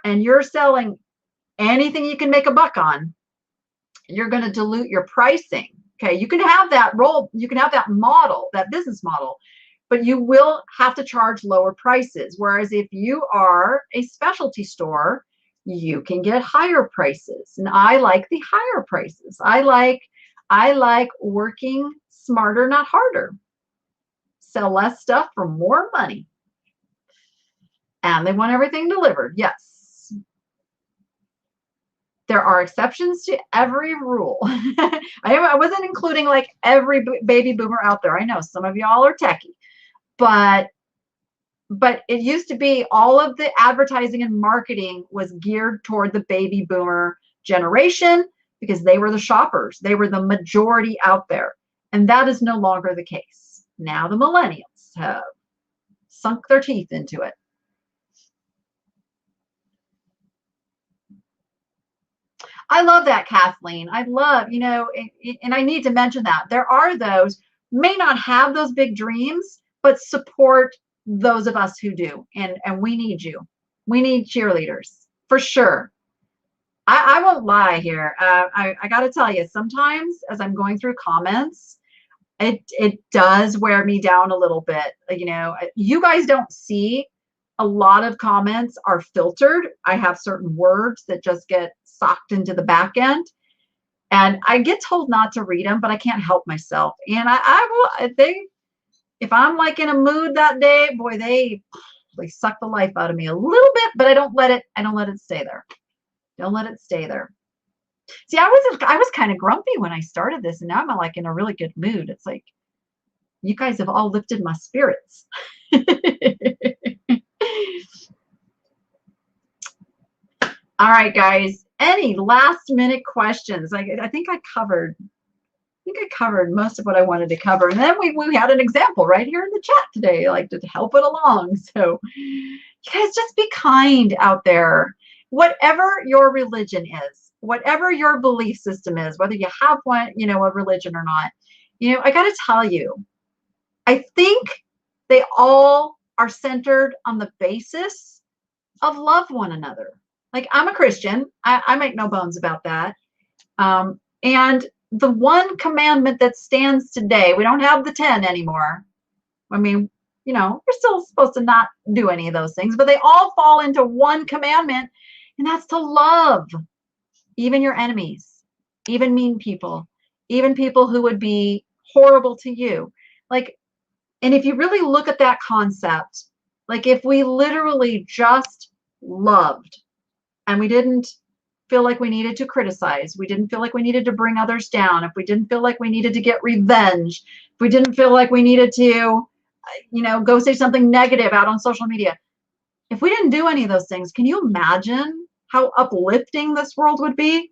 and you're selling anything you can make a buck on, you're going to dilute your pricing. Okay, you can have that role, you can have that model, that business model, but you will have to charge lower prices. Whereas if you are a specialty store, you can get higher prices. And I like the higher prices. I like working smarter, not harder. Sell less stuff for more money. And they want everything delivered. Yes. There are exceptions to every rule. I wasn't including like every baby boomer out there. I know some of y'all are techie, but it used to be all of the advertising and marketing was geared toward the baby boomer generation because they were the shoppers. They were the majority out there. And that is no longer the case. Now the millennials have sunk their teeth into it. I love that, Kathleen. I love, and I need to mention that there are those may not have those big dreams, but support those of us who do. And we need you. We need cheerleaders for sure. I won't lie here. I got to tell you, sometimes as I'm going through comments, it does wear me down a little bit. You guys don't see a lot of comments are filtered. I have certain words that just get socked into the back end. And I get told not to read them, but I can't help myself. And if I'm like in a mood that day, boy, they suck the life out of me a little bit, but I don't let it stay there. Don't let it stay there. See, I was kind of grumpy when I started this, and now I'm like in a really good mood. It's like, you guys have all lifted my spirits. All right, guys, any last minute questions? I think I covered most of what I wanted to cover. And then we had an example right here in the chat today, like to help it along. So you guys just be kind out there. Whatever your religion is, whatever your belief system is, whether you have one, a religion or not, I got to tell you, I think they all are centered on the basis of love one another. Like, I'm a Christian. I make no bones about that. And the one commandment that stands today, we don't have the 10 anymore. I mean, we're still supposed to not do any of those things, but they all fall into one commandment, and that's to love even your enemies, even mean people, even people who would be horrible to you. Like, and if you really look at that concept, like if we literally just loved and we didn't feel like we needed to criticize, we didn't feel like we needed to bring others down, if we didn't feel like we needed to get revenge, if we didn't feel like we needed to, go say something negative out on social media, if we didn't do any of those things, can you imagine how uplifting this world would be?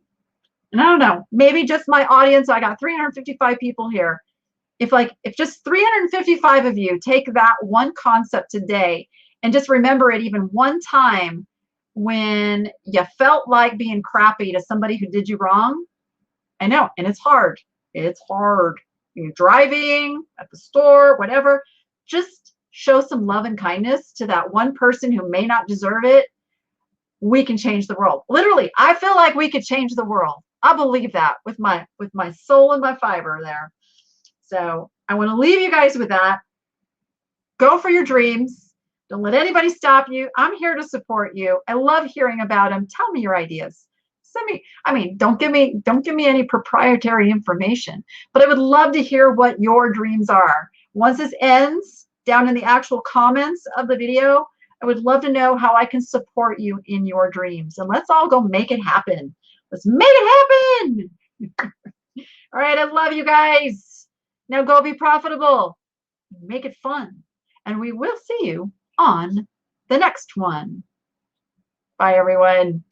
And I don't know, maybe just my audience, I got 355 people here. If just 355 of you take that one concept today and just remember it even one time when you felt like being crappy to somebody who did you wrong. I know, and it's hard. It's hard. You're driving, at the store, whatever. Just show some love and kindness to that one person who may not deserve it. We can change the world. Literally, I feel like we could change the world. I believe that with my soul and my fiber there. So I want to leave you guys with that. Go for your dreams. Don't let anybody stop you. I'm here to support you. I love hearing about them. Tell me your ideas. Send me, don't give me any proprietary information, but I would love to hear what your dreams are. Once this ends, down in the actual comments of the video, I would love to know how I can support you in your dreams. And let's all go make it happen. Let's make it happen. All right, I love you guys. Now go be profitable. Make it fun. And we will see you on the next one. Bye, everyone.